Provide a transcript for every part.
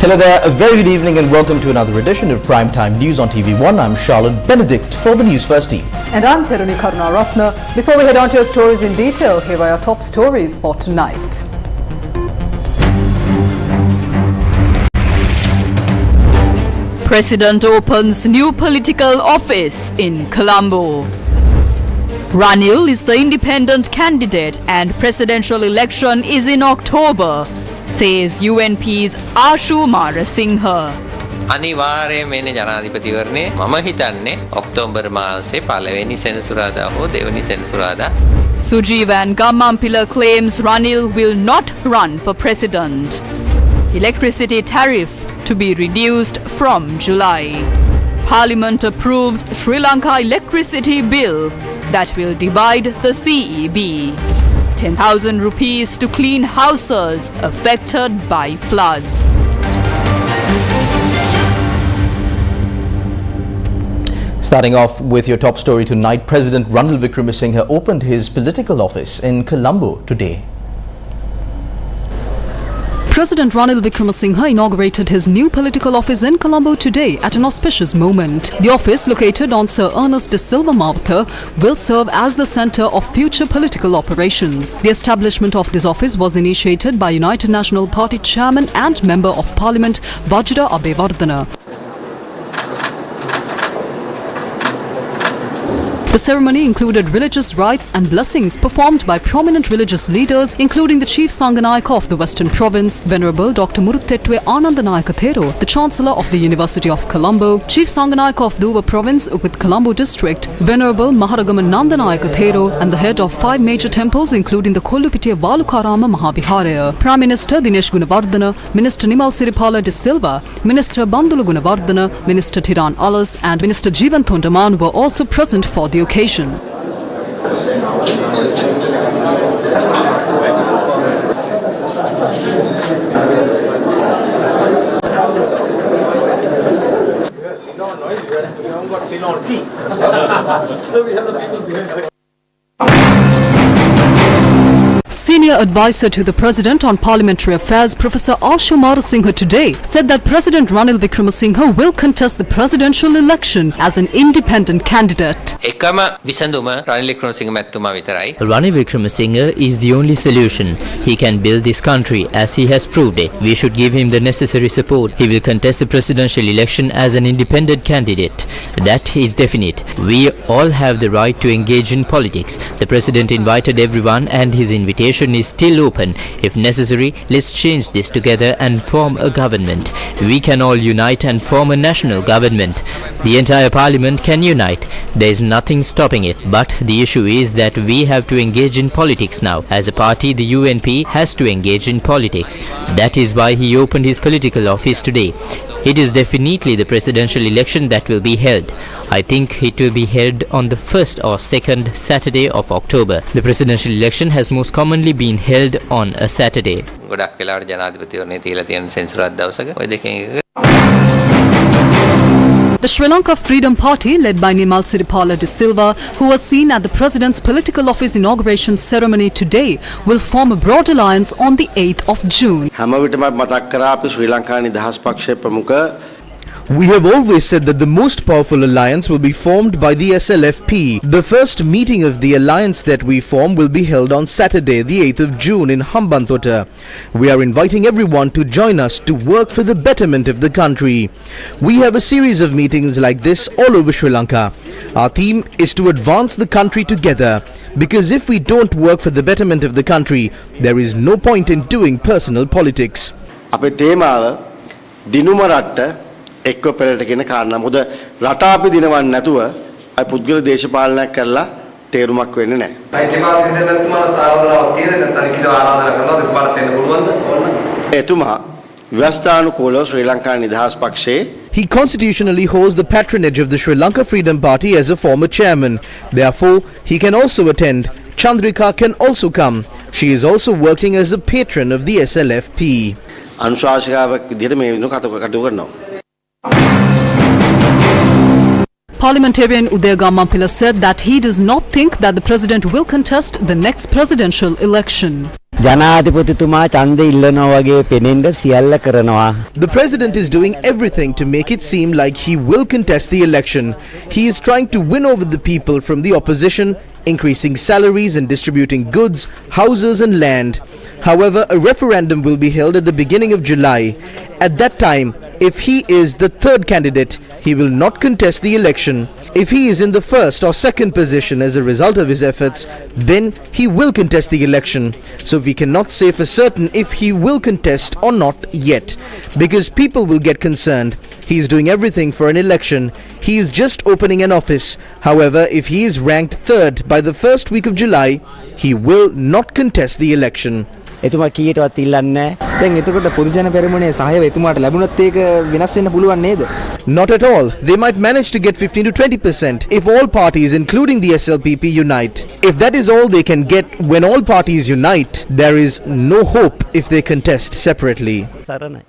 Hello there, a very good evening and welcome to another edition of Primetime News on TV1. I'm Charlotte Benedict for the Newsfirst team. And I'm Peruni Karunaratna. Before we head on to your stories in detail, here are your top stories for tonight. President opens new political office in Colombo. Ranil is the independent candidate and presidential election is in October, says UNP's Ashu Marasinghe. අනිවාර්යයෙන් මේ ජනාධිපතිවරණේ මම හිතන්නේ October මාසේ පළවෙනි සෙනසුරාදා හෝ දෙවෙනි සෙනසුරාදා. Sujeevan Gammampila claims Ranil will not run for president. Electricity tariff to be reduced from July. Parliament approves Sri Lanka electricity bill that will divide the CEB. 10,000 rupees to clean houses affected by floods. Starting off with your top story tonight, President Ranil Wickremesinghe opened his political office in Colombo today. President Ranil Wickremesinghe inaugurated his new political office in Colombo today at an auspicious moment. The office, located on Sir Ernest de Silva Martha, will serve as the centre of future political operations. The establishment of this office was initiated by United National Party Chairman and Member of Parliament Vajra Abewardena. The ceremony included religious rites and blessings performed by prominent religious leaders, including the Chief Sanganayaka of the Western Province, Venerable Dr. Muruthetwe Anandanayaka Thero, the Chancellor of the University of Colombo, Chief Sanganayaka of Duva Province with Colombo District, Venerable Maharagaman Nandanayaka Thero, and the head of 5 major temples, including the Kollupitiya Valukarama Mahaviharaya. Prime Minister Dinesh Gunawardena, Minister Nimal Siripala de Silva, Minister Bandula Gunawardena, Minister Tiran Alas, and Minister Jeevan Thondaman were also present for the occasion. Senior advisor to the President on Parliamentary Affairs, Professor Ashu Marasinghe today said that President Ranil Wickremesinghe will contest the presidential election as an independent candidate. එකම විසඳුම රනිල් වික්‍රමසිංහ මැතිතුමා විතරයි. Ranil Wickremesinghe is the only solution. He can build this country as he has proved it. We should give him the necessary support. He will contest the presidential election as an independent candidate. That is definite. We all have the right to engage in politics. The President invited everyone and his invitation is still open. If necessary, let's change this together and form a government. We can all unite and form a national government. The entire parliament can unite. There is nothing stopping it. But the issue is that we have to engage in politics now. As a party, the UNP has to engage in politics. That is why he opened his political office today. It is definitely the presidential election that will be held. I think it will be held on the 1st or 2nd Saturday of October. The presidential election has most commonly been held on a Saturday. ගොඩක් වෙලාවට ජනාධිපතිවරණේ තියලා තියෙන සෙන්සුරාදා දවසක ඔය දෙකෙන් එක. The Sri Lanka Freedom Party, led by Nimal Siripala de Silva, who was seen at the President's political office inauguration ceremony today, will form a broad alliance on the 8th of June. හැම විටම මතක් කරා අපි ශ්‍රී ලංකා නිදහස් පක්ෂයේ ප්‍රමුඛ We have always said that the most powerful alliance will be formed by the SLFP. The first meeting of the alliance that we form will be held on Saturday, the 8th of June in Hambantota. We are inviting everyone to join us to work for the betterment of the country. We have a series of meetings like this all over Sri Lanka. Our theme is to advance the country together, because if we don't work for the betterment of the country, there is no point in doing personal politics. අපේ තේමාව දිනුම රට එක්ව පෙරට කියන කාරණා. මොකද රට අපි දිනවන්නේ නැතුව අය පුද්ගල දේශපාලනයක් කරලා තේරුමක් වෙන්නේ නැහැ. මෛත්‍රීපාල සිසෙන්තුමාට ආරාධනාවක් තියෙන නැත්නම් ලිඛිතව ආරාධනා කරනවා දෙපාරක් දෙන්න පුළුවන්ද? ඕන්න. එතුමා ව්‍යවස්ථානුකූලව ශ්‍රී ලංකා නිදහස් පක්ෂයේ He constitutionally holds the patronage of the Sri Lanka Freedom Party as a former chairman. Therefore, he can also attend. Chandrika can also come. She is also working as a patron of the SLFP. අනුශාසකාවක් විදිහට මේ විදිහට කටයුතු කරනවා. Parliamentarian Udaya Gammampila said that he does not think that the President will contest the next presidential election. ජනාධිපතිතුමා ඡන්දය ඉල්ලනවා වගේ පෙනෙන්න සියල්ල කරනවා. The president is doing everything to make it seem like he will contest the election. He is trying to win over the people from the opposition, increasing salaries and distributing goods, houses and land. However, a referendum will be held at the beginning of July. At that time, if he is the third candidate, he will not contest the election. If he is in the first or second position as a result of his efforts, then he will contest the election. So we cannot say for certain if he will contest or not yet, because people will get concerned. He is doing everything for an election. He is just opening an office. However, if he is ranked third by the first week of July, he will not contest the election. එතුමා කීයටවත් ඉල්ලන්නේ නැහැ. දැන් එතකොට පොදු ජන පෙරමුණේ සහාය එතුමාට ලැබුණොත් ඒක වෙනස් වෙන්න පුළුවන් නේද? Not at all. They might manage to get 15 to 20% if all parties, including the SLPP, unite. If that is all they can get when all parties unite, there is no hope if they contest separately. සරණයි.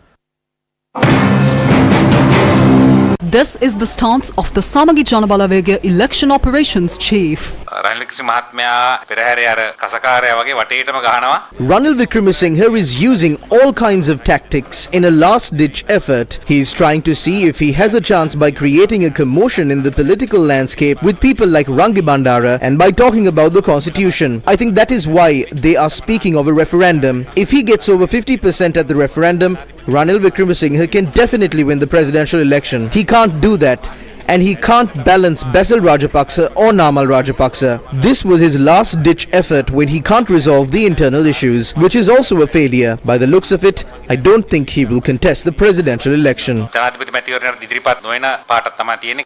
This is the stance of the Samagi Janabalawega election operations chief. Ranil මහත්මයා පෙරහැරේ අර කසකාරයා වගේ වටේටම ගහනවා. Ranil Wickremesinghe is using all kinds of tactics in a last-ditch effort. He is trying to see if he has a chance by creating a commotion in the political landscape with people like Rangi Bandara and by talking about the constitution. I think that is why they are speaking of a referendum. If he gets over 50% at the referendum, Ranil Wickremesinghe can definitely win the presidential election. He can't do that. And he can't balance Basil Rajapaksa or Namal Rajapaksa. This was his last-ditch effort when he can't resolve the internal issues, which is also a failure. By the looks of it, I don't think he will contest the presidential election. ජනාධිපති මැතිවරණයට ඉදිරිපත් නොවන පාටක් තමයි තියෙන්නේ.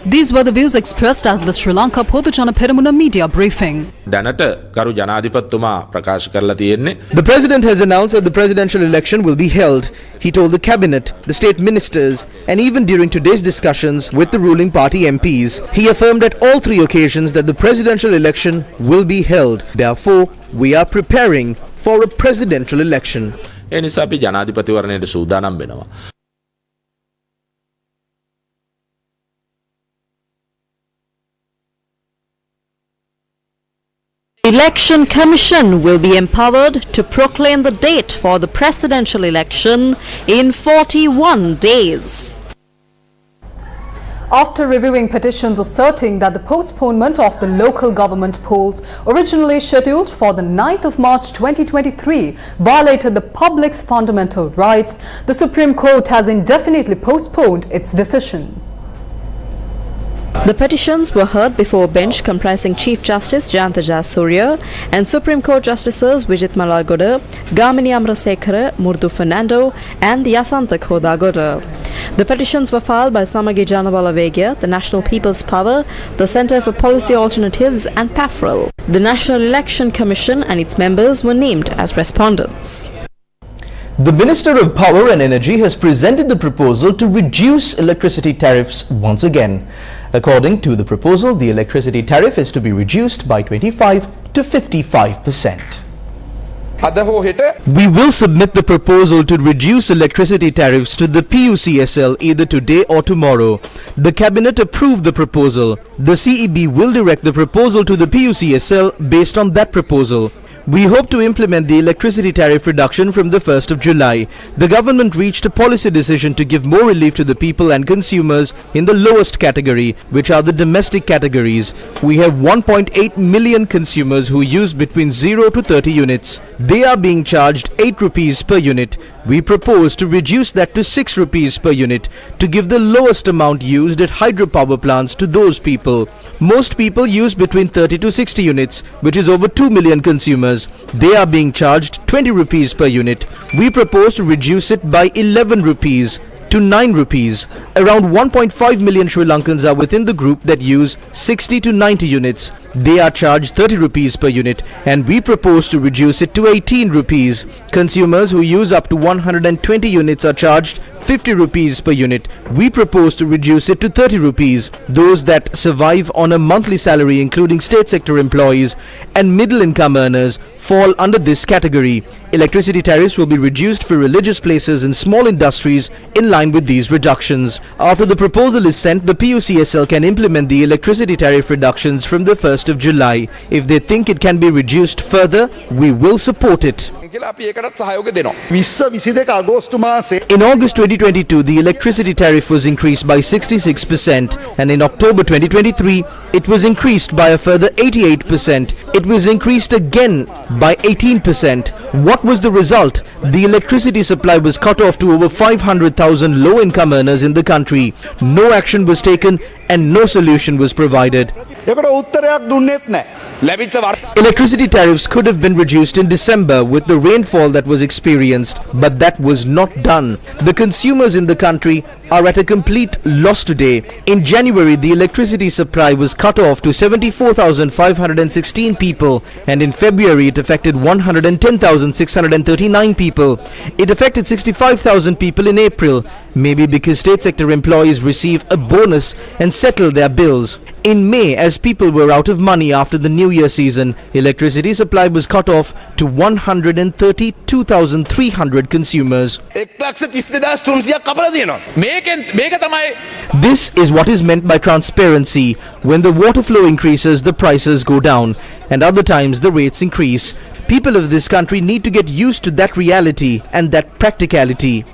These were the views expressed at the Sri Lanka Podu Jana Peramuna media briefing. දැනට ගරු ජනාධිපතිතුමා ප්‍රකාශ කරලා තියෙන්නේ The president has announced that the presidential election will be held. He told the cabinet, the state ministers, and even during today's discussions with the ruling party MPs, he affirmed at all three occasions that the presidential election will be held. Therefore, we are preparing for a presidential election. ඒ නිසා අපි ජනාධිපතිවරණයට සූදානම් වෙනවා. Election Commission will be empowered to proclaim the date for the presidential election in 41 days. After reviewing petitions asserting that the postponement of the local government polls originally scheduled for the 9th of March 2023 violated the public's fundamental rights, the Supreme Court has indefinitely postponed its decision. The petitions were heard before a bench comprising Chief Justice Jayantha Jayasuriya and Supreme Court Justices Vijit Malagoda, Gamini Amrasekhara, Murthu Fernando and Yasantha Khodagoda. The petitions were filed by Samagi Janabalawega, the National People's Power, the Centre for Policy Alternatives and PAFREL. The National Election Commission and its members were named as respondents. The Minister of Power and Energy has presented the proposal to reduce electricity tariffs once again. According to the proposal, the electricity tariff is to be reduced by 25 to 55%. We will submit the proposal to reduce electricity tariffs to the PUCSL either today or tomorrow. The Cabinet approved the proposal. The CEB will direct the proposal to the PUCSL based on that proposal. We hope to implement the electricity tariff reduction from the 1st of July. The government reached a policy decision to give more relief to the people and consumers in the lowest category, which are the domestic categories. We have 1.8 million consumers who use between 0 to 30 units. They are being charged 8 rupees per unit. We propose to reduce that to 6 rupees per unit to give the lowest amount used at hydropower plants to those people. Most people use between 30 to 60 units, which is over 2 million consumers. They are being charged 20 rupees per unit. We propose to reduce it by 11 rupees to 9 rupees. Around 1.5 million Sri Lankans are within the group that use 60 to 90 units. They are charged 30 rupees per unit and we propose to reduce it to 18 rupees. Consumers who use up to 120 units are charged 50 rupees per unit. We propose to reduce it to 30 rupees. Those that survive on a monthly salary, including state sector employees and middle income earners, fall under this category. Electricity tariffs will be reduced for religious places and small industries in line line with these reductions. After the proposal is sent, the PUCSL can implement the electricity tariff reductions from the 1st of July. If they think it can be reduced further, we will support it. In August 2022, the electricity tariff was increased by 66%, and in October 2023, it was increased by a further 88%. It was increased again by 18%. What was the result? The electricity supply was cut off to over 500,000 low-income earners in the country. No action was taken and no solution was provided. Electricity tariffs could have been reduced in December with the rainfall that was experienced, but that was not done. The consumers in the country are at a complete loss today. In January, the electricity supply was cut off to 74,516 people, and in February it affected 110,639 people. It affected 65,000 people in April, maybe because state sector employees receive a bonus and settle their bills. In May, as people were out of money after the New Year season, electricity supply was cut off to 132,300 consumers. This is what is meant by transparency. When the water flow increases, the prices go down, and other times the rates increase. People of this country need to get used to that reality and that practicality.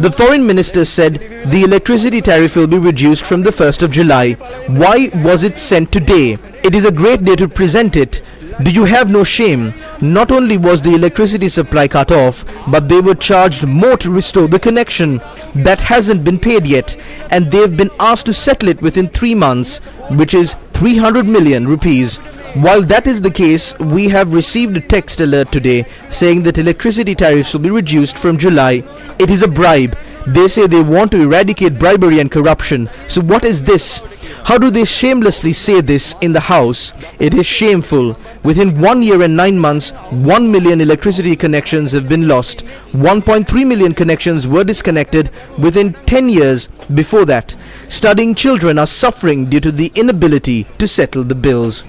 The foreign minister said the electricity tariff will be reduced from the 1st of July. Why was it sent today? It is a great day to present it. Do you have no shame? Not only was the electricity supply cut off, but they were charged more to restore the connection. That hasn't been paid yet, and they've been asked to settle it within 3 months, which is 300 million rupees. While that is the case, we have received a text alert today saying that electricity tariffs will be reduced from July. It is a bribe. They say they want to eradicate bribery and corruption. So what is this? How do they shamelessly say this in the House? It is shameful. Within 1 year and 9 months, 1 million electricity connections have been lost. 1.3 million connections were disconnected within 10 years before that. Studying children are suffering due to the inability to settle the bills.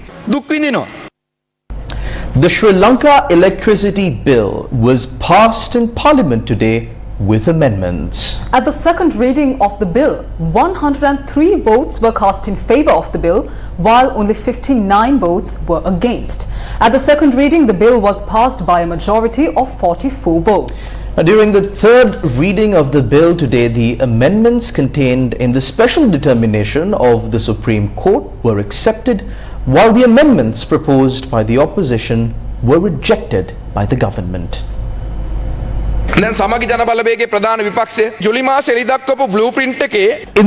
The Sri Lanka electricity bill was passed in Parliament today with amendments. At the second reading of the bill, 103 votes were cast in favour of the bill, while only 59 votes were against. At the second reading, the bill was passed by a majority of 44 votes. During the third reading of the bill today, the amendments contained in the special determination of the Supreme Court were accepted, while the amendments proposed by the opposition were rejected by the government. In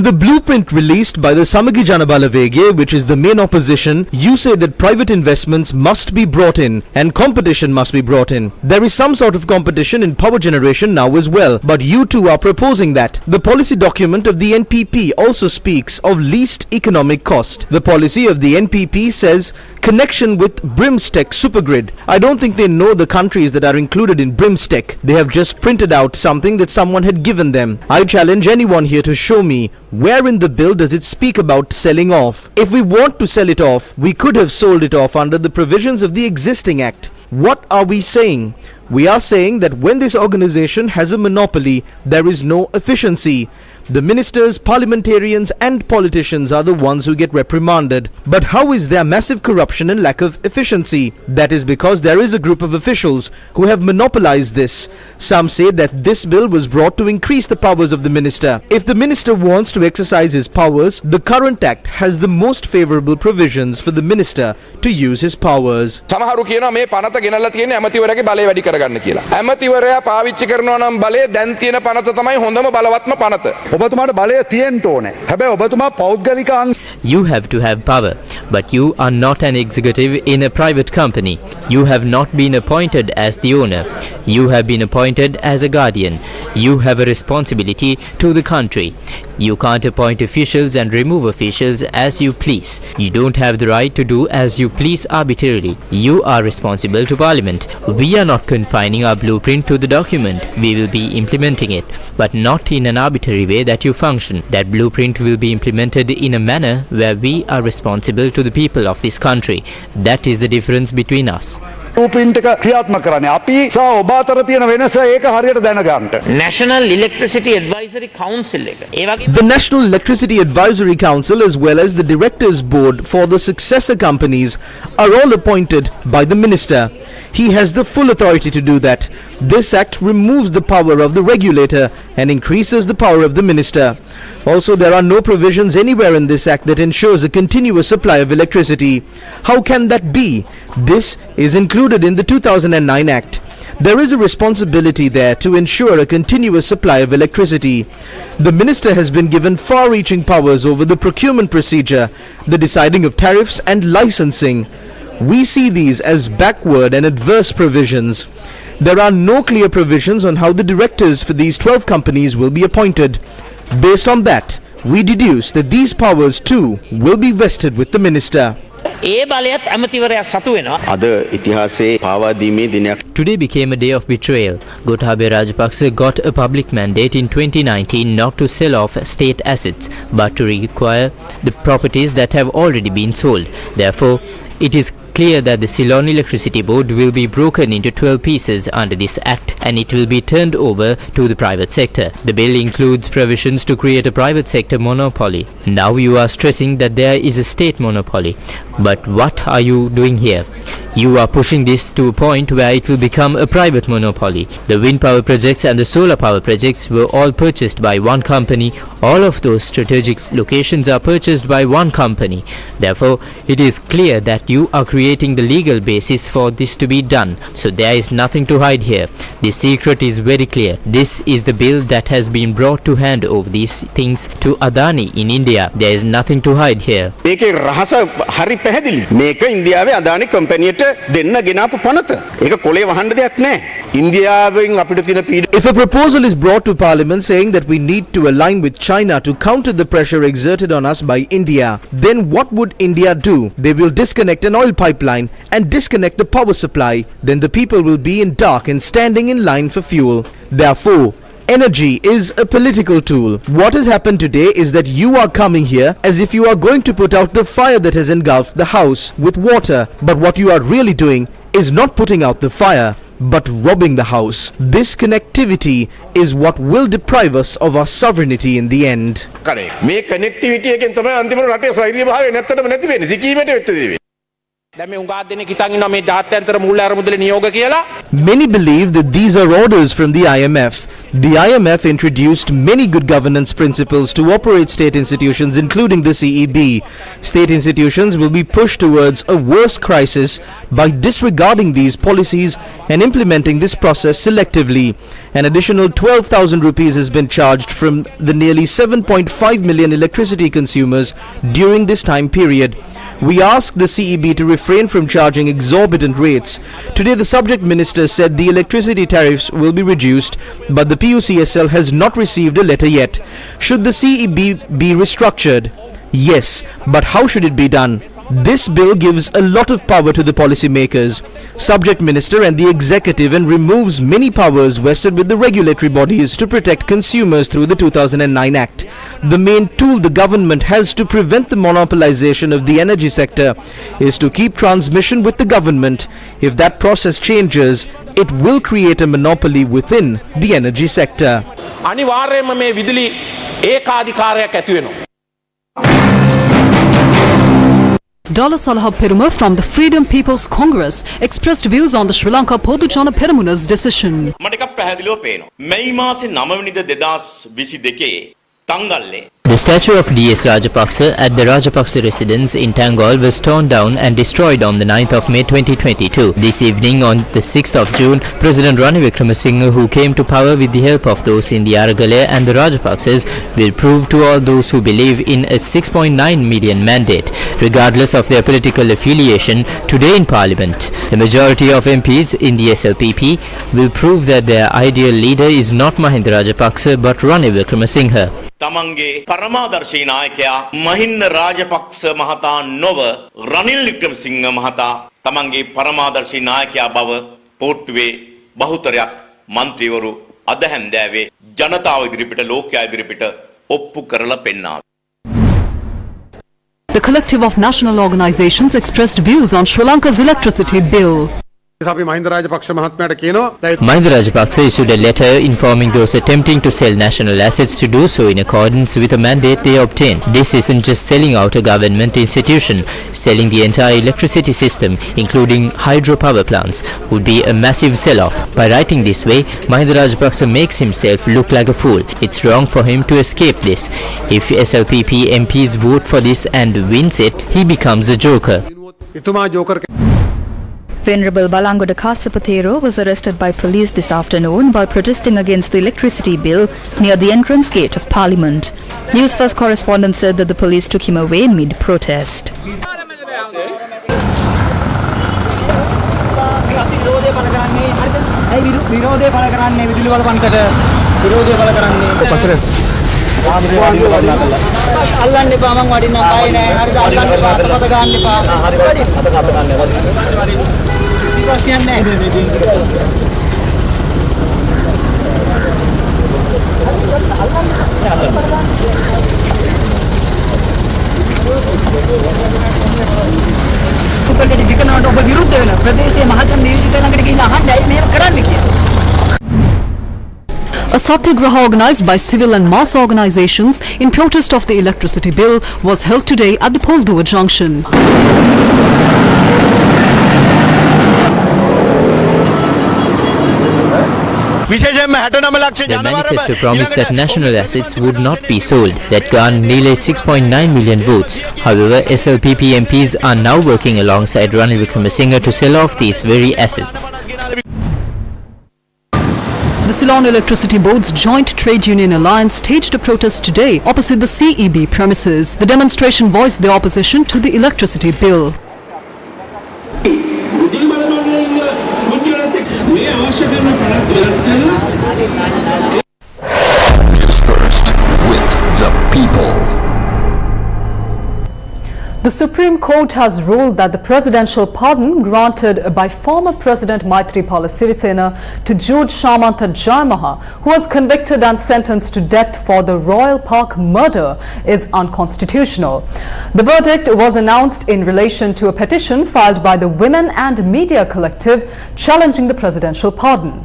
the blueprint released by the Samagi Janabalawege, which is the main opposition, you say that private investments must be brought in and competition must be brought in. There is some sort of competition in power generation now as well, but you too are proposing that. The policy document of the NPP also speaks of least economic cost. The policy of the NPP says connection with BRIMSTEC supergrid. I don't think they know the countries that are included in BRIMSTEC. They have just printed out something that someone had given them. I challenge anyone here to show me where in the bill does it speak about selling off. If we want to sell it off, we could have sold it off under the provisions of the existing act. What are we saying? We are saying that when this organization has a monopoly, there is no efficiency. The ministers, parliamentarians and politicians are the ones who get reprimanded. But how is there massive corruption and lack of efficiency? That is because there is a group of officials who have monopolized this. Some say that this bill was brought to increase the powers of the minister. If the minister wants to exercise his powers, the current act has the most favorable provisions for the minister to use his powers. You have to have power, but you are not an executive in a private company. You have not been appointed as the owner. You have been appointed as a guardian. You have a responsibility to the country. You can't appoint officials and remove officials as you please. You don't have the right to do as you please arbitrarily. You are responsible to Parliament. We are not confining our blueprint to the document. We will be implementing it, but not in an arbitrary way that you function. That blueprint will be implemented in a manner where we are responsible to the people of this country. That is the difference between us. රූපින්ටක ක්‍රියාත්මක කරන්නේ. අපි සහ ඔබ අතර තියෙන වෙනස ඒක හරියට දැනගන්න. National Electricity Advisory Council එක. ඒ වගේ The National Electricity Advisory Council as well as the Directors Board for the successor companies are all appointed by the Minister. He has the full authority to do that. This act removes the power of the regulator and increases the power of the Minister. Also, there are no provisions anywhere in this act that ensures a continuous supply of electricity. How can that be? This is included in the 2009 Act. There is a responsibility there to ensure a continuous supply of electricity. The Minister has been given far-reaching powers over the procurement procedure, the deciding of tariffs and licensing. We see these as backward and adverse provisions. There are no clear provisions on how the directors for these 12 companies will be appointed. Based on that, we deduce that these powers too will be vested with the Minister. Today became a day of betrayal. Gotabaya Rajapaksa got a public mandate in 2019 not to sell off state assets, but to reacquire the properties that have already been sold. Therefore, it is clear that the Ceylon Electricity Board will be broken into 12 pieces under this act and it will be turned over to the private sector. The bill includes provisions to create a private sector monopoly. Now you are stressing that there is a state monopoly. But what are you doing here? You are pushing this to a point where it will become a private monopoly. The wind power projects and the solar power projects were all purchased by one company. All of those strategic locations are purchased by one company. Therefore, it is clear that you are creating the legal basis for this to be done. So there is nothing to hide here. The secret is very clear. This is the bill that has been brought to hand over these things to Adani in India. There is nothing to hide here. ඒකේ රහස හරි පැහැදිලි. මේක ඉන්දියාවේ අදානි කම්පැනියට දෙන්න ගෙනාපු පනත. ඒක කොලේ වහන්න දෙයක් නැහැ. ඉන්දියාවෙන් අපිට තියෙන පීඩ. If a proposal is brought to Parliament saying that we need to align with China to counter the pressure exerted on us by India, then what would India do? They will disconnect an oil pipeline and disconnect the power supply. Then the people will be in dark and standing in line for fuel. Therefore, energy is a political tool. What has happened today is that you are coming here as if you are going to put out the fire that has engulfed the house with water. But what you are really doing is not putting out the fire, but robbing the house. This connectivity is what will deprive us of our sovereignty in the end. මේ connectivity එකෙන් තමයි අන්තිමට රටේ ස්වෛරීය භාවය නැත්තටම නැති වෙන්නේ. සිකීමට වෙච්ච දේ. Many believe that these are orders from the IMF. The IMF introduced many good governance principles to operate state institutions, including the CEB. State institutions will be pushed towards a worse crisis by disregarding these policies and implementing this process selectively. An additional 12,000 rupees has been charged from the nearly 7.5 million electricity consumers during this time period. We asked the CEB to refrain from charging exorbitant rates. Today, the subject minister said the electricity tariffs will be reduced, but the PUCSL has not received a letter yet. Should the CEB be restructured? Yes, but how should it be done? This bill gives a lot of power to the policymakers, subject minister and the executive, and removes many powers vested with the regulatory bodies to protect consumers through the 2009 Act. The main tool the government has to prevent the monopolization of the energy sector is to keep transmission with the government. If that process changes, it will create a monopoly within the energy sector. අනිවාර්යයෙන්ම මේ විදුලි ඒකාධිකාරයක් ඇති වෙනවා. Dala Salahab Peruma from the Freedom People's Congress expressed views on the Sri Lanka Podujana Peramuna's decision. මට එකක් පැහැදිලිව පේනවා. මැයි මාසේ 9 වෙනිදා 2022 Tangalle The statue of D.S. Rajapaksa at the Rajapaksa residence in Tangol was torn down and destroyed on the 9th of May 2022. This evening, on the 6th of June, President Ranil Wickremesinghe, who came to power with the help of those in the Aragale and the Rajapaksas, will prove to all those who believe in a 6.9 million mandate, regardless of their political affiliation, today in Parliament. The majority of MPs in the SLPP will prove that their ideal leader is not Mahinda Rajapaksa but Ranil Wickremesinghe. තමන්ගේ පරමාදර්ශී නායකයා මහින්ද රාජපක්ෂ මහතා නොව රනිල් වික්‍රමසිංහ මහතා තමන්ගේ පරමාදර්ශී නායකයා බව පොට්ටුවේ බහුතරයක් മന്ത്രിවරු අද හැන්දෑවේ ජනතාව ඉදිරිපිට ලෝකයා ඉදිරිපිට ඔප්පු කරලා පෙන්නා. The collective of national organizations expressed views on Sri Lanka's electricity bill. Mahinda Rajapaksa issued a letter informing those attempting to sell national assets to do so in accordance with a mandate they obtained. This isn't just selling out a government institution. Selling the entire electricity system, including hydropower plants, would be a massive sell-off. By writing this way, Mahinda Rajapaksa makes himself look like a fool. It's wrong for him to escape this. If SLPP MPs vote for this and wins it, he becomes a joker. Venerable Balangoda Kasapathero was arrested by police this afternoon while protesting against the electricity bill near the entrance gate of Parliament. Newsfirst correspondent said that the police took him away mid-protest. A satyagraha organized by civil and mass organizations in protest of the electricity bill was held today at the Poldua junction. The manifesto promised that national assets would not be sold, that garnered nearly 6.9 million votes. However, SLPP MPs are now working alongside Ranil Wickremesinghe to sell off these very assets. The Ceylon Electricity Board's Joint Trade Union Alliance staged a protest today opposite the CEB premises. The demonstration voiced the opposition to the electricity bill. Newsfirst with the people. The Supreme Court has ruled that the presidential pardon granted by former President Maithripala Sirisena to Jude Shamantha Jayamaha, who was convicted and sentenced to death for the Royal Park murder, is unconstitutional. The verdict was announced in relation to a petition filed by the Women and Media Collective challenging the presidential pardon.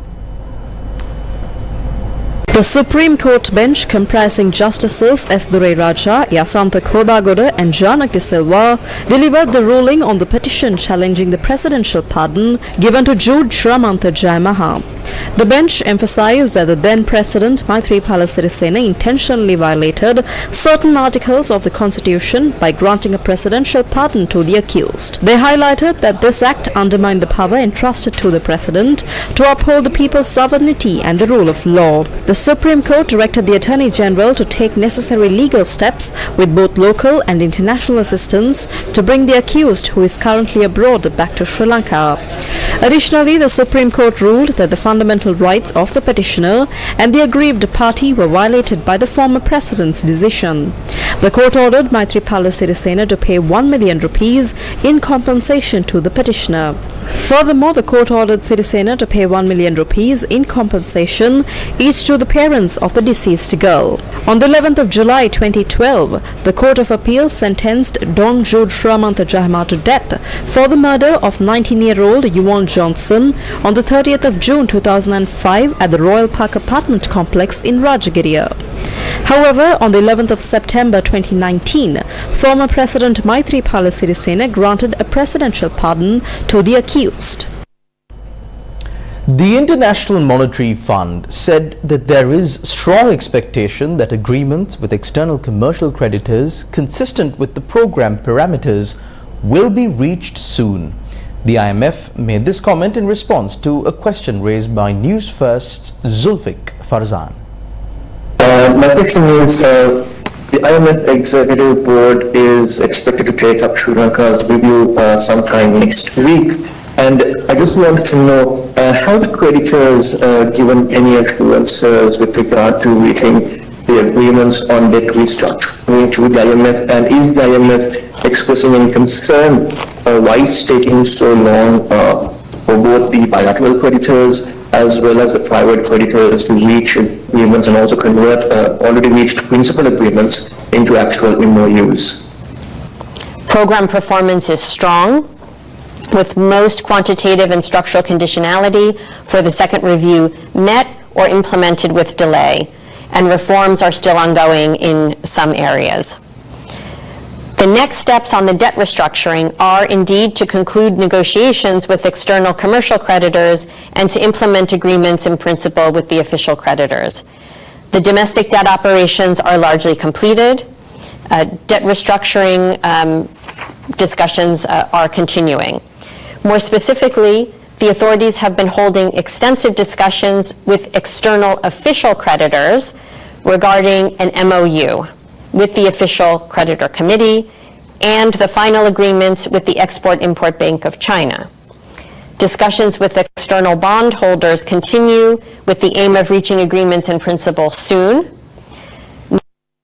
The Supreme Court bench, comprising Justices S. Durai Raja, Yasantha Khodagoda and Janak De Silva, delivered the ruling on the petition challenging the presidential pardon given to Jude Shamantha Jayamaha. The bench emphasized that the then President Maithripala Sirisena intentionally violated certain articles of the Constitution by granting a presidential pardon to the accused. They highlighted that this act undermined the power entrusted to the President to uphold the people's sovereignty and the rule of law. The Supreme Court directed the Attorney General to take necessary legal steps with both local and international assistance to bring the accused, who is currently abroad, back to Sri Lanka. Additionally, the Supreme Court ruled that the fundamental rights of the petitioner and the aggrieved party were violated by the former President's decision. The court ordered Maithripala Sirisena to pay 1 million rupees in compensation to the petitioner. Furthermore, the court ordered Sirisena to pay 1 million rupees in compensation each to the parents of the deceased girl. On the 11th of July 2012, the Court of Appeal sentenced Don Jude Shamantha Jayamaha to death for the murder of 19-year-old Yvonne Johnson on the 30th of June 2005 at the Royal Park apartment complex in Rajagiriya. However, on the 11th of September 2019, former President Maithripala Sirisena granted a presidential pardon to the accused. The International Monetary Fund said that there is strong expectation that agreements with external commercial creditors consistent with the program parameters will be reached soon. The IMF made this comment in response to a question raised by Newsfirst's Zulfik Farzan. My question is, the IMF Executive Board is expected to take up Sri Lanka's review sometime next week. And I just wanted to know, have the creditors given any assurances with regard to reaching the agreements on debt restructuring to the IMF? And is the IMF expressing any concern why it's taking so long for both the bilateral creditors as well as the private creditors to reach agreements and also convert already reached principal agreements into actual MOUs? Program performance is strong. with most quantitative and structural conditionality for the second review met or implemented with delay, and reforms are still ongoing in some areas. The next steps on the debt restructuring are indeed to conclude negotiations with external commercial creditors and to implement agreements in principle with the official creditors. The domestic debt operations are largely completed. Debt restructuring discussions are continuing. More specifically, the authorities have been holding extensive discussions with external official creditors regarding an MOU with the official creditor committee and the final agreements with the Export-Import Bank of China. Discussions with external bondholders continue with the aim of reaching agreements in principle soon.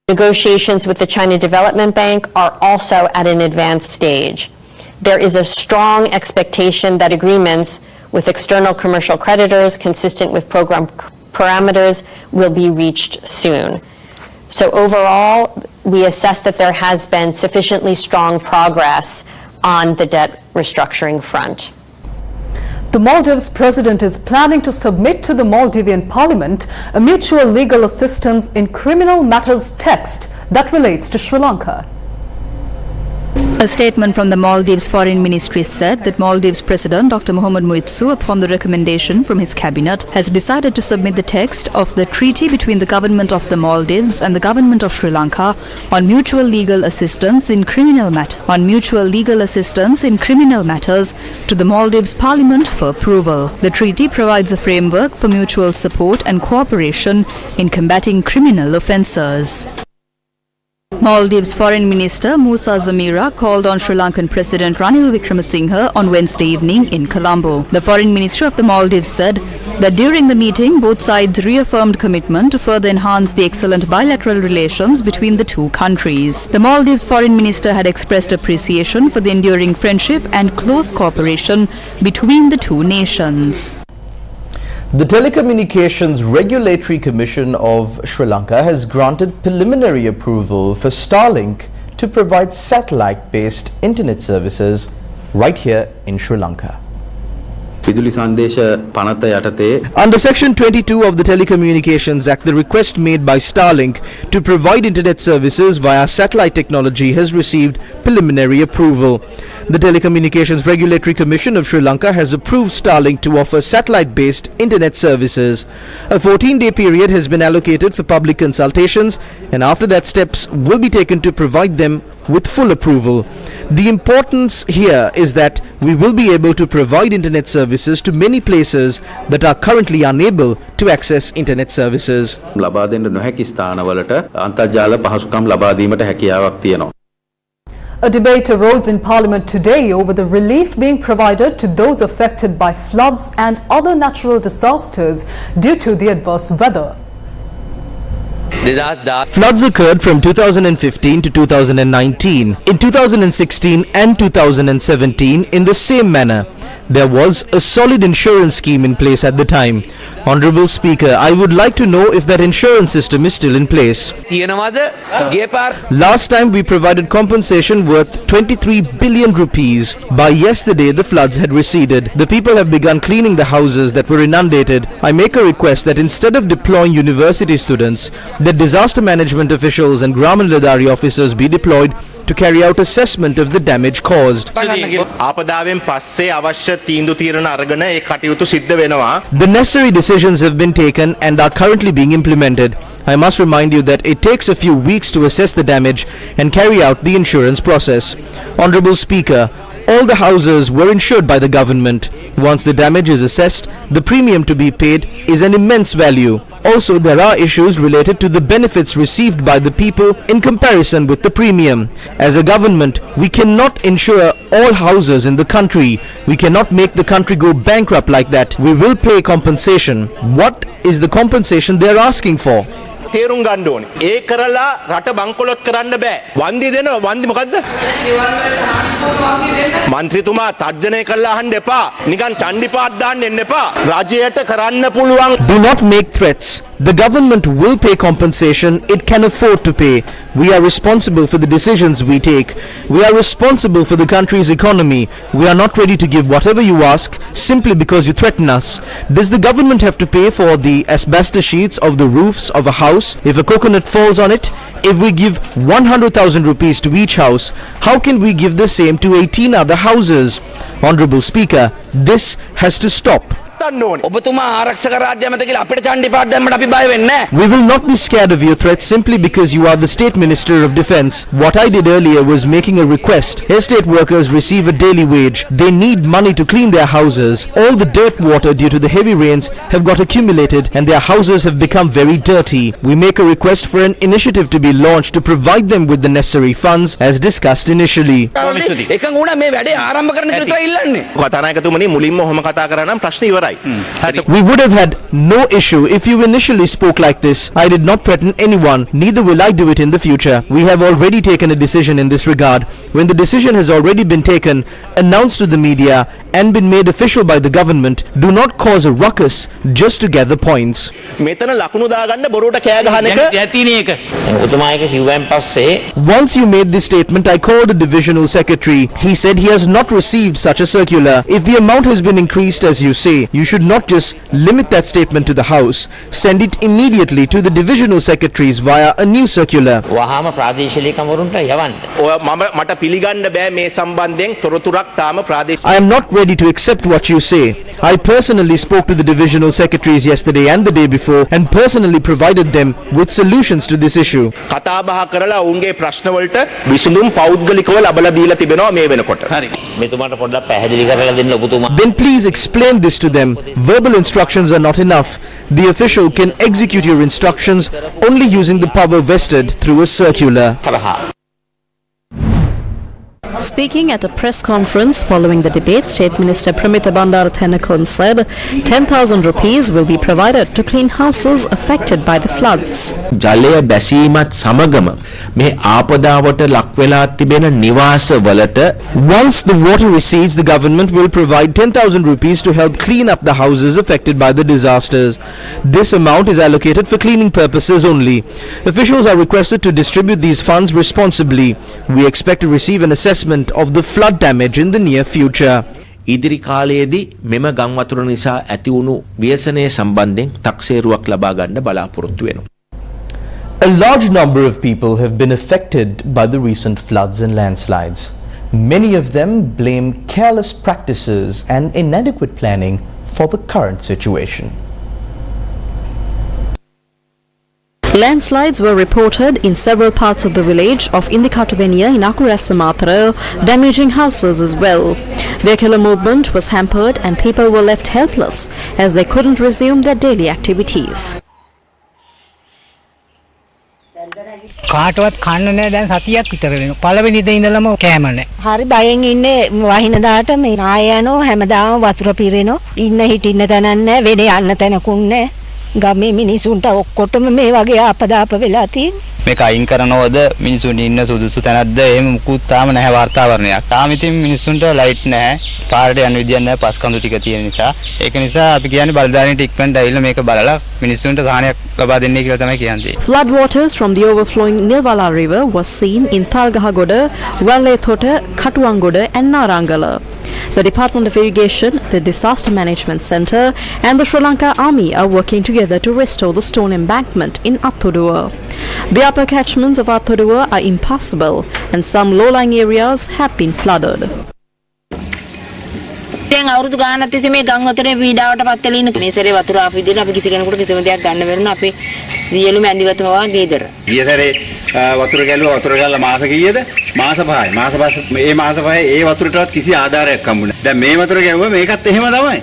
Negotiations with the China Development Bank are also at an advanced stage. There is a strong expectation that agreements with external commercial creditors consistent with program parameters will be reached soon. So overall, we assess that there has been sufficiently strong progress on the debt restructuring front. The Maldives president is planning to submit to the Maldivian parliament a mutual legal assistance in criminal matters text that relates to Sri Lanka. A statement from the Maldives Foreign Ministry said that Maldives President Dr. Mohamed Muitsu, upon the recommendation from his cabinet, has decided to submit the text of the treaty between the government of the Maldives and the government of Sri Lanka on mutual legal assistance in criminal matters to the Maldives Parliament for approval. The treaty provides a framework for mutual support and cooperation in combating criminal offences. Maldives Foreign Minister Musa Zamira called on Sri Lankan President Ranil Wickremesinghe on Wednesday evening in Colombo. The Foreign Minister of the Maldives said that during the meeting, both sides reaffirmed commitment to further enhance the excellent bilateral relations between the two countries. The Maldives Foreign Minister had expressed appreciation for the enduring friendship and close cooperation between the two nations. The Telecommunications Regulatory Commission of Sri Lanka has granted preliminary approval for Starlink to provide satellite-based internet services right here in Sri Lanka. Under Section 22 of the Telecommunications Act, the request made by Starlink to provide internet services via satellite technology has received preliminary approval. The Telecommunications Regulatory Commission of Sri Lanka has approved Starlink to offer satellite-based internet services. A 14-day period has been allocated for public consultations, and after that steps will be taken to provide them with full approval. The importance here is that we will be able to provide internet services to many places that are currently unable to access internet services. A debate arose in Parliament today over the relief being provided to those affected by floods and other natural disasters due to the adverse weather. Floods occurred from 2015 to 2019, in 2016 and 2017 in the same manner. There was a solid insurance scheme in place at the time. Honorable Speaker, I would like to know if that insurance system is still in place. Last time we provided compensation worth 23 billion rupees. By yesterday, the floods had receded. The people have begun cleaning the houses that were inundated. I make a request that instead of deploying university students, that disaster management officials and Graman Ladari officers be deployed to carry out assessment of the damage caused. The necessary decisions have been taken and are currently being implemented. I must remind you that it takes a few weeks to assess the damage and carry out the insurance process. Honorable Speaker, all the houses were insured by the government. Once the damage is assessed, the premium to be paid is an immense value. Also, there are issues related to the benefits received by the people in comparison with the premium. As a government, we cannot insure all houses in the country. We cannot make the country go bankrupt like that. We will pay compensation. What is the compensation they are asking for? තේරුම් ගන්න ඕනේ. ඒ කරලා රට බංකොලොත් කරන්න බෑ. වන්දි දෙනවා. වන්දි මොකද්ද? මන්ත්‍රීතුමා තර්ජනය කරලා අහන්න එපා. නිකන් චණ්ඩිපාත් දාන්න එන්න එපා. රජයට කරන්න පුළුවන්. Do not make threats. The government will pay compensation it can afford to pay. We are responsible for the decisions we take. We are responsible for the country's economy. We are not ready to give whatever you ask simply because you threaten us. Does the government have to pay for the asbestos sheets of the roofs of a house if a coconut falls on it? If we give 100,000 rupees to each house, how can we give the same to 18 other houses? Honorable Speaker, this has to stop. We will not be scared of your threats simply because you are the State Minister of Defence. What I did earlier was making a request. Estate workers receive a daily wage. They need money to clean their houses. All the dirt water due to the heavy rains have got accumulated and their houses have become very dirty. We make a request for an initiative to be launched to provide them with the necessary funds as discussed initially. We would have had no issue if you initially spoke like this. I did not threaten anyone, neither will I do it in the future. We have already taken a decision in this regard. When the decision has already been taken, announced to the media and been made official by the government, do not cause a ruckus just to gather points. Once you made this statement, I called a divisional secretary. He said he has not received such a circular. If the amount has been increased as you say, you should not just limit that statement to the House. Send it immediately to the divisional secretaries via a new circular. I am not ready to accept what you say. I personally spoke to the divisional secretaries yesterday and the day before and personally provided them with solutions to this issue. Then please explain this to them. Verbal instructions are not enough. The official can execute your instructions only using the power vested through a circular. Speaking at a press conference following the debate, State Minister Pramita Bandarathenakon said 10,000 rupees will be provided to clean houses affected by the floods. ජලය බැසීමත් සමගම මේ ආපදාවට ලක් වෙලා තිබෙන නිවාස වලට Once the water recedes, the government will provide 10,000 rupees to help clean up the houses affected by the disasters. This amount is allocated for cleaning purposes only. Officials are requested to distribute these funds responsibly. We expect to receive an assessment of the flood damage in the near future. ඉදිරි කාලයේදී මෙම ගම් වතුර නිසා ඇති වුණු ව්‍යසනය සම්බන්ධයෙන් තක්සේරුවක් ලබා ගන්න බලාපොරොත්තු වෙනවා. A large number of people have been affected by the recent floods and landslides. Many of them blame careless practices and inadequate planning for the current situation. Landslides were reported in several parts of the village of Indikatuveniya in Akurasamathara, damaging houses as well. Vehicular movement was hampered and people were left helpless as they couldn't resume their daily activities. කාටවත් කන්න නෑ දැන් සතියක් විතර වෙනවා. පළවෙනි දේ ඉඳලම කෑම නෑ. හරි බයෙන් ඉන්නේ වහින දාට මේ ආය යනවා හැමදාම වතුර පිරෙනවා. ඉන්න හිටින්න තැනක් නෑ වෙන යන්න තැනකුත් නෑ. ගමේ මිනිසුන්ට ඔක්කොටම මේ වගේ ආපදාප වෙලා තියෙනවා. මේක අයින් කරනවද මිනිසුන් ඉන්න සුදුසු තැනක්ද එහෙම මුකුත් තාම නැහැ වාර්තාවරණයක්. තාම ඉතින් මිනිසුන්ට ලයිට් නැහැ. පාරට යන්න විදියක් නැහැ පස්කඳු ටික තියෙන නිසා. ඒක නිසා අපි කියන්නේ බලධාරීන්ට ඉක්මනට ඇවිල්ලා මේක බලලා මිනිසුන්ට සහනයක් ලබා දෙන්නේ කියලා තමයි කියන්නේ. Flood waters from the overflowing Nilwala River was seen in Talgahagoda, Wallethota, Katuangoda and Narangala. The Department of Irrigation, the Disaster Management Centre and the Sri Lanka Army are working together to restore the stone embankment in Athodua. The upper catchments of Athodua are impassable and some low-lying areas have been flooded. දැන් අවුරුදු ගානක් තිස්සේ මේ ගම් වතුරේ පීඩාවට පත් වෙලා ඉන්න මේ සැරේ වතුර ආපු විදිහට අපි කිසි කෙනෙකුට කිසිම දෙයක් ගන්න බැරුණා අපි සියලුම ඇඳිවත හොවා ගේදර. ඊයේ සැරේ වතුර ගැලුවා වතුර ගැලලා මාස කීයද? මාස 5යි. මාස 5 මේ මාස 5 ඒ වතුරටවත් කිසි ආධාරයක් හම්බුනේ නැහැ. දැන් මේ වතුර ගැවුවා මේකත් එහෙම තමයි.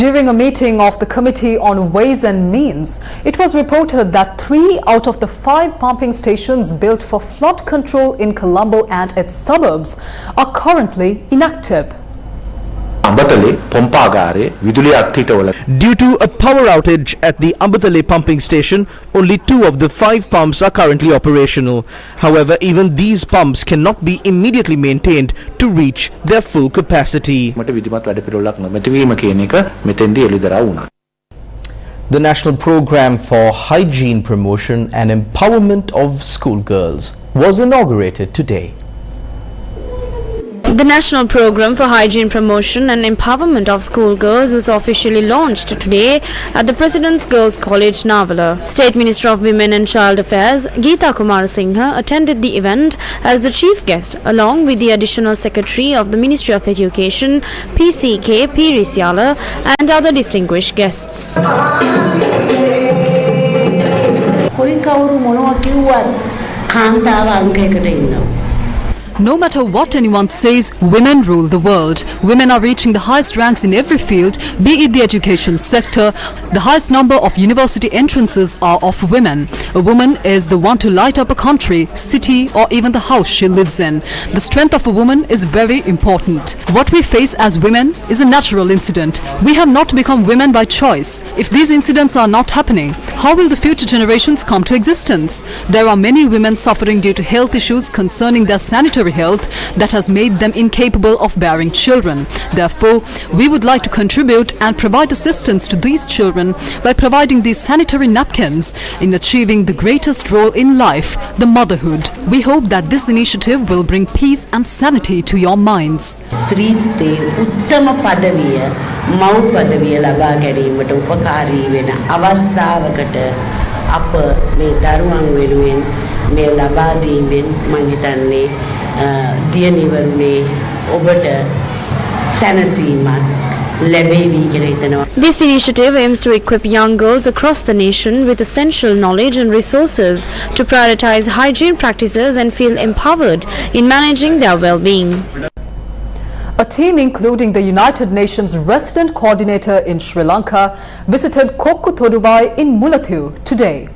During a meeting of the Committee on Ways and Means, it was reported that 3 out of the 5 pumping stations built for flood control in Colombo and its suburbs are currently inactive. Due to a power outage at the Ambatale pumping station, only 2 of the 5 pumps are currently operational. However, even these pumps cannot be immediately maintained to reach their full capacity. The National Program for Hygiene Promotion and Empowerment of Schoolgirls was inaugurated today. The National Program for Hygiene Promotion and Empowerment of Schoolgirls was officially launched today at the President's Girls College, Navala. State Minister of Women and Child Affairs, Geeta Kumarasinghe, attended the event as the chief guest, along with the Additional Secretary of the Ministry of Education, PCK Pirisyala, and other distinguished guests. No matter what anyone says, women rule the world. Women are reaching the highest ranks in every field, be it the education sector. The highest number of university entrances are of women. A woman is the one to light up a country, city, or even the house she lives in. The strength of a woman is very important. What we face as women is a natural incident. We have not become women by choice. If these incidents are not happening, how will the future generations come to existence? There are many women suffering due to health issues concerning their sanitary health that has made them incapable of bearing children. Therefore, we would like to contribute and provide assistance to these children by providing these sanitary napkins in achieving the greatest role in life, the motherhood. We hope that this initiative will bring peace and sanity to your minds. This initiative aims to equip young girls across the nation with essential knowledge and resources to prioritize hygiene practices and feel empowered in managing their well-being. A team including the United Nations Resident Coordinator in Sri Lanka visited Kokku Thoduwai in Mulathu today.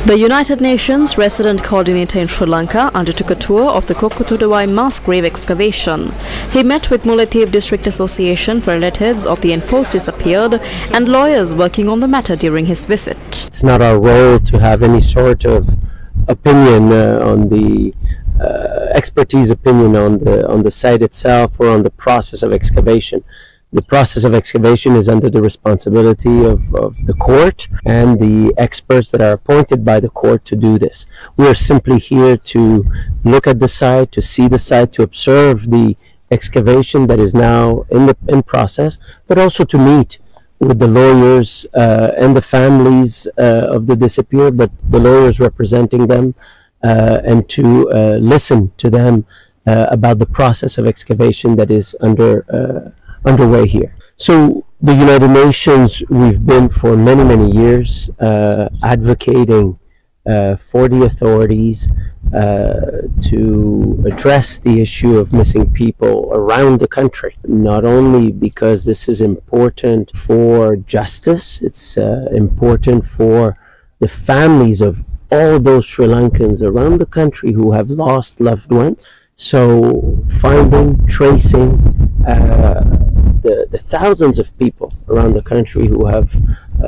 The United Nations Resident Coordinator in Sri Lanka undertook a tour of the Kokku Thoduwai mass grave excavation. He met with Mullaitivu District Association for relatives of the enforced disappeared and lawyers working on the matter during his visit. It's not our role to have any sort of opinion on the expertise opinion on the site itself or on the process of excavation. The process of excavation is under the responsibility of the court and the experts that are appointed by the court to do this. We are simply here to look at the site, to see the site, to observe the excavation that is now in process, but also to meet with the lawyers and the families of the disappeared, but the lawyers representing them, and to listen to them about the process of excavation that is underway here. So the United Nations, we've been for many years advocating for the authorities to address the issue of missing people around the country, not only because this is important for justice, it's important for the families of all those Sri Lankans around the country who have lost loved ones. So finding, tracing the thousands of people around the country who have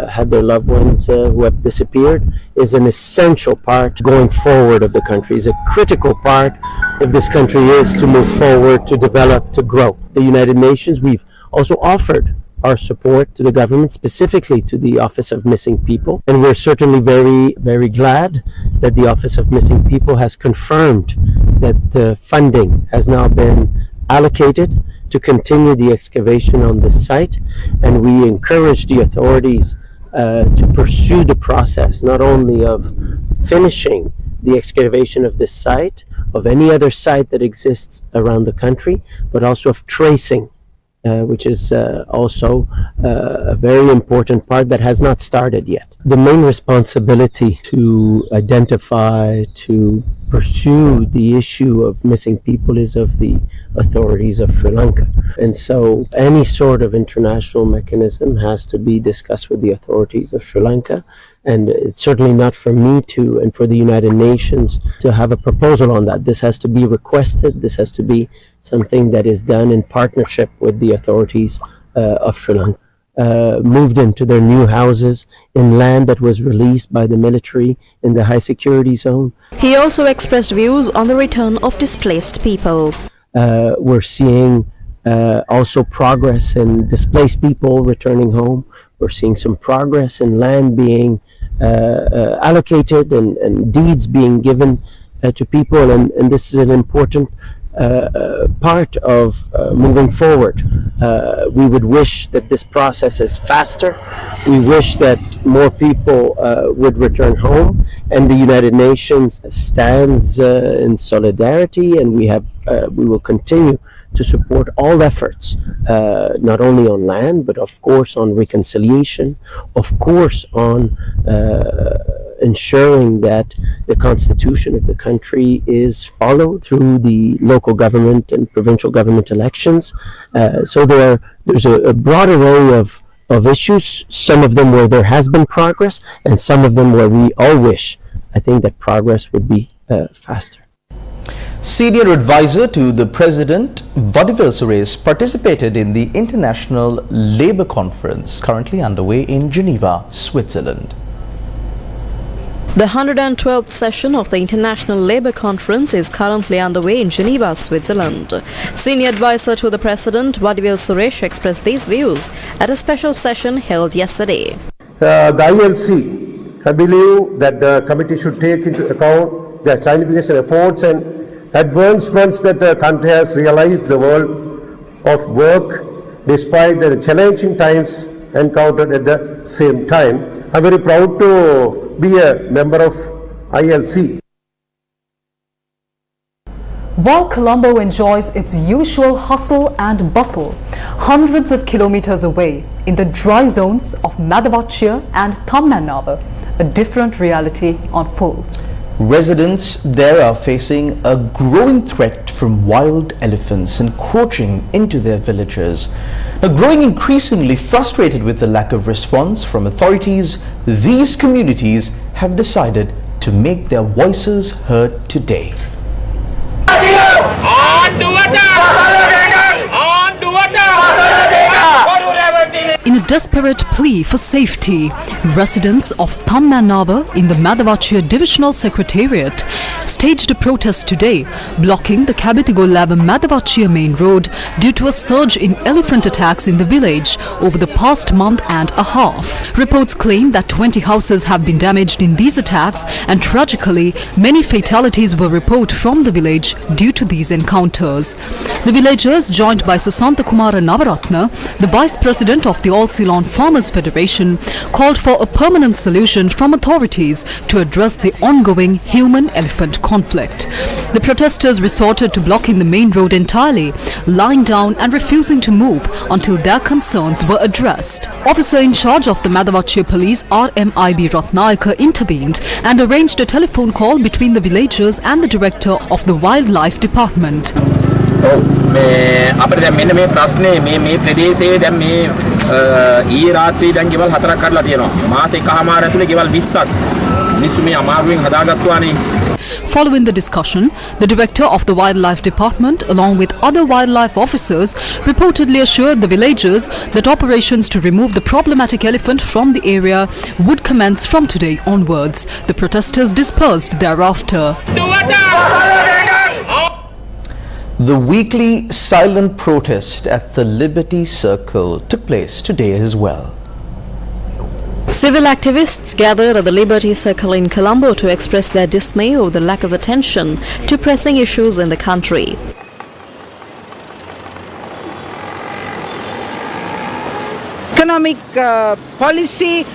had their loved ones who have disappeared is an essential part going forward of the country, is a critical part if this country is to move forward, to develop, to grow. The United Nations, we've also offered our support to the government, specifically to the Office of Missing People. And we're certainly very glad that the Office of Missing People has confirmed that funding has now been allocated to continue the excavation on this site. And we encourage the authorities to pursue the process, not only of finishing the excavation of this site, of any other site that exists around the country, but also of tracing, which is also a very important part that has not started yet. The main responsibility to identify, to pursue the issue of missing people is of the authorities of Sri Lanka. And so any sort of international mechanism has to be discussed with the authorities of Sri Lanka. And it's certainly not for me to, and for the United Nations to have a proposal on that. This has to be requested. This has to be something that is done in partnership with the authorities of Sri Lanka. Moved into their new houses in land that was released by the military in the high security zone. He also expressed views on the return of displaced people. We're seeing also progress in displaced people returning home. We're seeing some progress in land being allocated and deeds being given to people, and this is an important part of moving forward. We would wish that this process is faster. We wish that more people would return home, and the United Nations stands in solidarity, and we will continue to support all efforts, not only on land, but of course on reconciliation, of course on ensuring that the constitution of the country is followed through the local government and provincial government elections. So there's a broad array of issues, some of them where there has been progress, and some of them where we all wish, I think, that progress would be faster. Senior advisor to the President, Vadivel Suresh, participated in the International Labour Conference currently underway in Geneva, Switzerland. The 112th session of the International Labour Conference is currently underway in Geneva, Switzerland. Senior advisor to the President, Vadivel Suresh, expressed these views at a special session held yesterday. The ILC, I believe that the committee should take into account the scientific efforts and advancements that the country has realized the world of work despite the challenging times encountered at the same time. I'm very proud to be a member of ILC. While Colombo enjoys its usual hustle and bustle, hundreds of kilometers away in the dry zones of Madavachia and Thammannavar, a different reality unfolds. Residents there are facing a growing threat from wild elephants encroaching into their villages. Now, growing increasingly frustrated with the lack of response from authorities, these communities have decided to make their voices heard today. In a desperate plea for safety, residents of Thammannavar in the Madavachia Divisional Secretariat staged a protest today, blocking the Kabitigo-Lava-Madavachia main road due to a surge in elephant attacks in the village over the past month and a half. Reports claim that 20 houses have been damaged in these attacks, and tragically, many fatalities were reported from the village due to these encounters. The villagers, joined by Susanta Kumara Navaratna, the Vice President of the All Ceylon Farmers Federation, called for a permanent solution from authorities to address the ongoing human-elephant conflict. The protesters resorted to blocking the main road entirely, lying down and refusing to move until their concerns were addressed. Officer in charge of the Madavachia Police, RMIB Ratnayaka, intervened and arranged a telephone call between the villagers and the director of the Wildlife Department. අපිට දැන් මෙන්න මේ ප්‍රශ්නේ මේ ප්‍රදේශයේ දැන් මේ ඊයේ රාත්‍රියේ දැන් ගෙවල් 4ක් කඩලා තියෙනවා මාස එකමාර ඇතුලේ ගෙවල් 20ක් මිනිස්සු මේ අමාරුවෙන් හදාගත්තුවානේ. Following the discussion, the director of the Wildlife Department, along with other wildlife officers, reportedly assured the villagers that operations to remove the problematic elephant from the area would commence from today onwards. The protesters dispersed thereafter. The weekly silent protest at the Liberty Circle took place today as well. Civil activists gathered at the Liberty Circle in Colombo to express their dismay over the lack of attention to pressing issues in the country. Economic policy,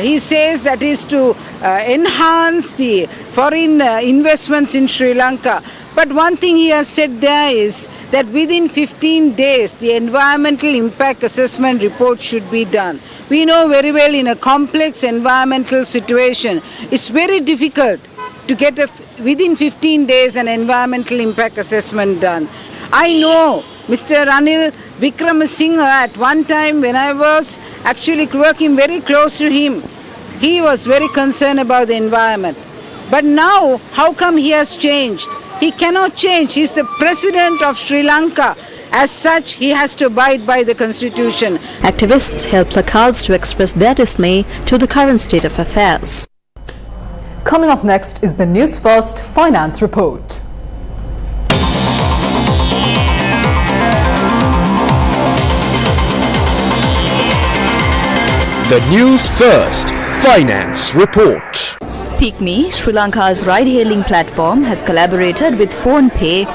he says that is to enhance the foreign investments in Sri Lanka. But one thing he has said there is that within 15 days the environmental impact assessment report should be done. We know very well in a complex environmental situation, it's very difficult to get within 15 days an environmental impact assessment done. I know Mr. Ranil Wickramasinghe at one time when I was actually working very close to him, he was very concerned about the environment. But now, how come he has changed? He cannot change. He is the president of Sri Lanka. As such, he has to abide by the constitution. Activists held placards to express their dismay to the current state of affairs. Coming up next is the Newsfirst Finance Report. The Newsfirst Finance Report. PickMe, Sri Lanka's ride-hailing platform, has collaborated with PhonePe,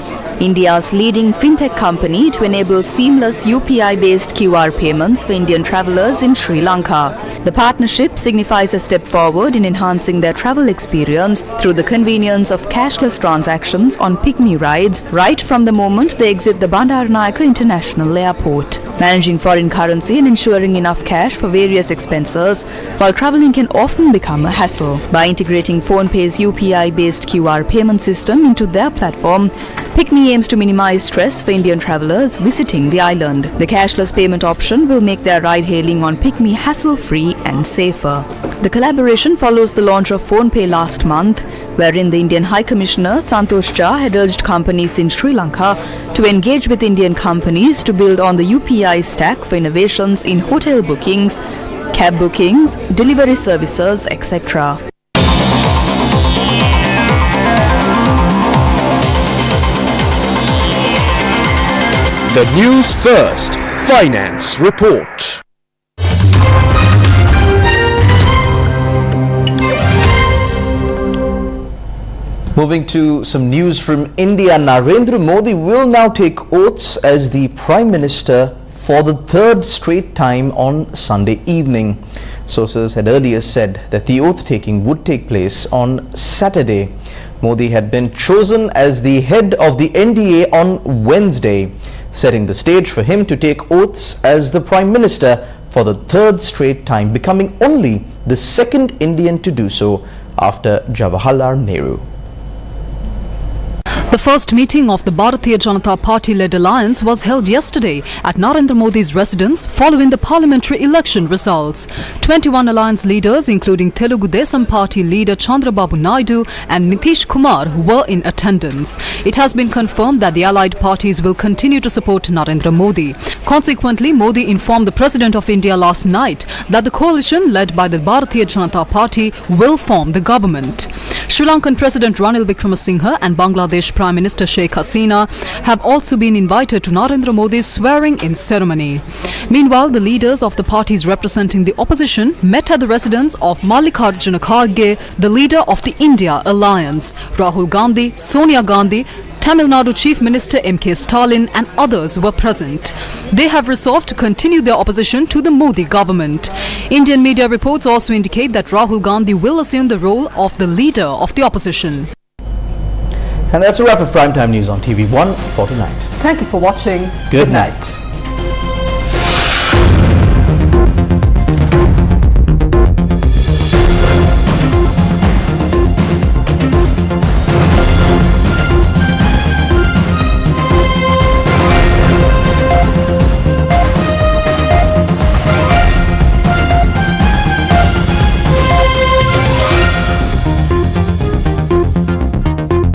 India's leading fintech company, to enable seamless UPI-based QR payments for Indian travellers in Sri Lanka. The partnership signifies a step forward in enhancing their travel experience through the convenience of cashless transactions on PickMe rides right from the moment they exit the Bandaranaike International Airport. Managing foreign currency and ensuring enough cash for various expenses while travelling can often become a hassle. By integrating PhonePe's UPI-based QR payment system into their platform, PickMe aims to minimize stress for Indian travellers visiting the island. The cashless payment option will make their ride-hailing on PickMe hassle-free and safer. The collaboration follows the launch of PhonePe last month, wherein the Indian High Commissioner Santosh Jha had urged companies in Sri Lanka to engage with Indian companies to build on the UPI stack for innovations in hotel bookings, cab bookings, delivery services, etc. The Newsfirst Finance Report. Moving to some news from India, Narendra Modi will now take oaths as the Prime Minister for the third straight time on Sunday evening. Sources had earlier said that the oath-taking would take place on Saturday. Modi had been chosen as the head of the NDA on Wednesday, setting the stage for him to take oaths as the Prime Minister for the third straight time, becoming only the second Indian to do so after Jawaharlal Nehru. The first meeting of the Bharatiya Janata Party-led alliance was held yesterday at Narendra Modi's residence following the parliamentary election results. 21 alliance leaders, including Telugu Desam Party leader Chandrababu Naidu and Nitish Kumar, were in attendance. It has been confirmed that the allied parties will continue to support Narendra Modi. Consequently, Modi informed the President of India last night that the coalition led by the Bharatiya Janata Party will form the government. Sri Lankan President Ranil Wickremesinghe and Bangladesh Prime Minister Sheikh Hasina have also been invited to Narendra Modi's swearing-in ceremony. Meanwhile, the leaders of the parties representing the opposition met at the residence of Mallikarjuna Kharge, the leader of the India Alliance. Rahul Gandhi, Sonia Gandhi, Tamil Nadu Chief Minister M.K. Stalin and others were present. They have resolved to continue their opposition to the Modi government. Indian media reports also indicate that Rahul Gandhi will assume the role of the leader of the opposition. And that's a wrap of Primetime News on TV1 for tonight. Thank you for watching. Good night.